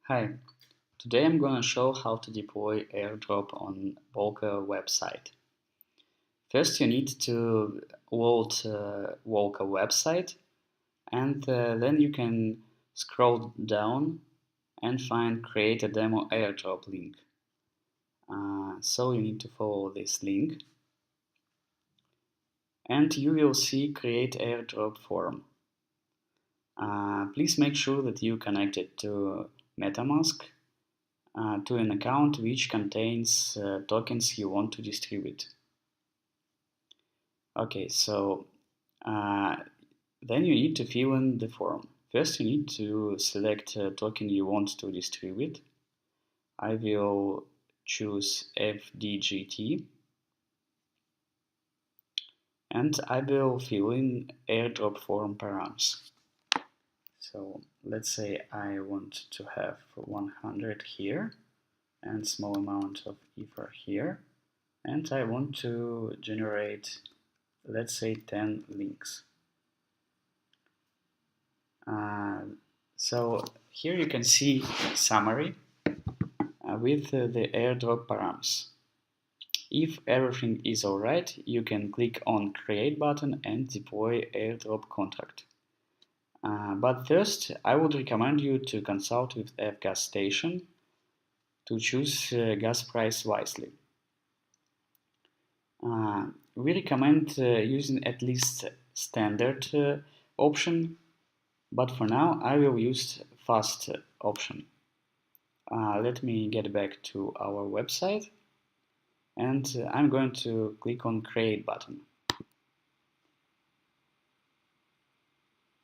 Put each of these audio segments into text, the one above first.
Hi, today I'm going to show how to deploy airdrop on Volker website. First you need to load Volker website and then you can scroll down and find create a demo airdrop link. So you need to follow this link and you will see create airdrop form. Please make sure that you connect it to MetaMask to an account which contains tokens you want to distribute. Okay, so uh, then you need to fill in the form. First you need to select a token you want to distribute. I will choose FDGT and I will fill in airdrop form params. So let's say I want to have 100 here and small amount of Ether here, and I want to generate, let's say, 10 links. So here you can see summary with the airdrop params. If everything is alright, you can click on create button and deploy airdrop contract. But first, I would recommend you to consult with F-gas station to choose gas price wisely. We recommend using at least standard option, but for now I will use fast option. Let me get back to our website and I'm going to click on create button.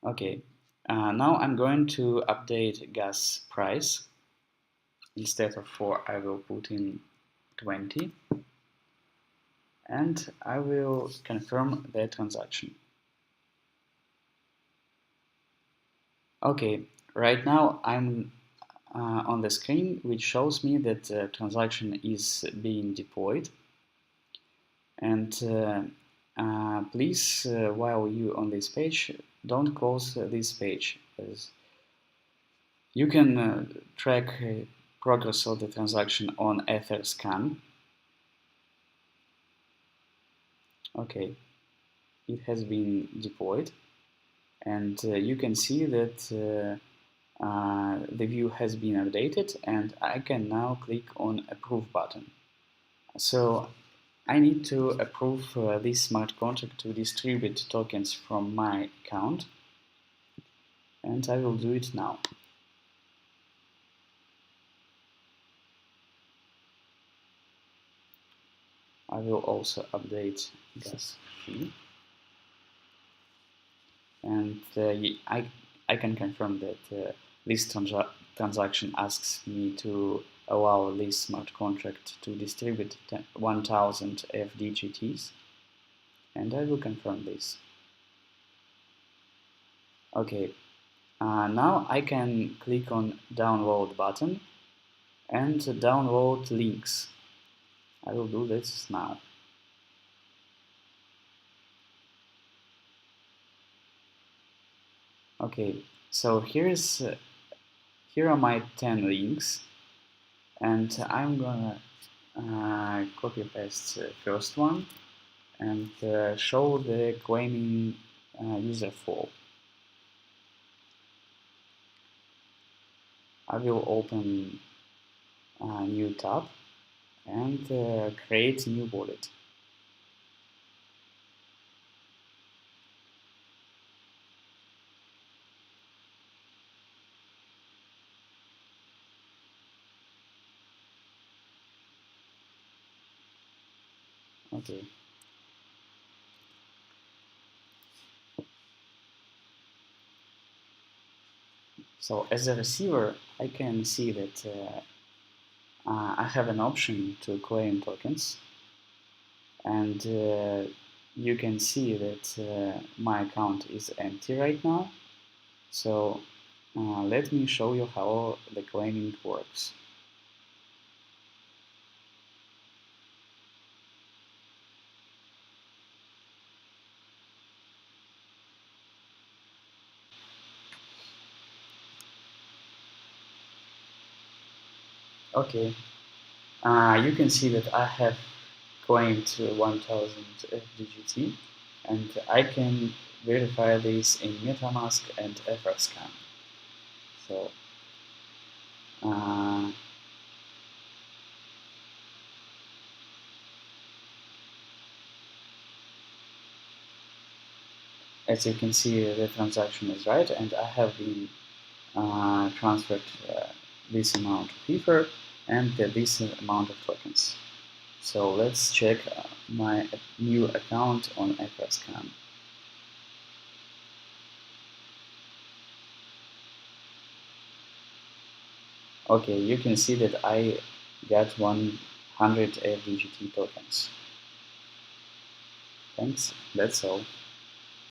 Okay, now I'm going to update gas price. Instead of 4 I will put in 20 and I will confirm the transaction. Okay, right now I'm on the screen, which shows me that the transaction is being deployed. And please, while you on this page, don't close this page, as you can track progress of the transaction on Etherscan. Okay, it has been deployed, and you can see that the view has been updated, and I can now click on approve button. So I need to approve this smart contract to distribute tokens from my account, and I will do it now. I will also update gas fee, and I can confirm that this transaction asks me to allow this smart contract to distribute 1000 FDGTs, and I will confirm this. Okay, now I can click on download button and download links. I will do this now. Okay, so here are my 10 links, and I'm gonna copy paste the first one and show the claiming user flow. I will open a new tab and create a new wallet. Okay. So as a receiver, I can see that I have an option to claim tokens, and you can see that my account is empty right now. So let me show you how the claiming works. Okay, you can see that I have claimed 1000 FDGT, and I can verify this in MetaMask and Etherscan. So as you can see, the transaction is right, and I have been transferred this amount of Ether and this amount of tokens. So let's check my new account on Etherscan. Okay, you can see that I got 100 FDGT tokens. Thanks, that's all.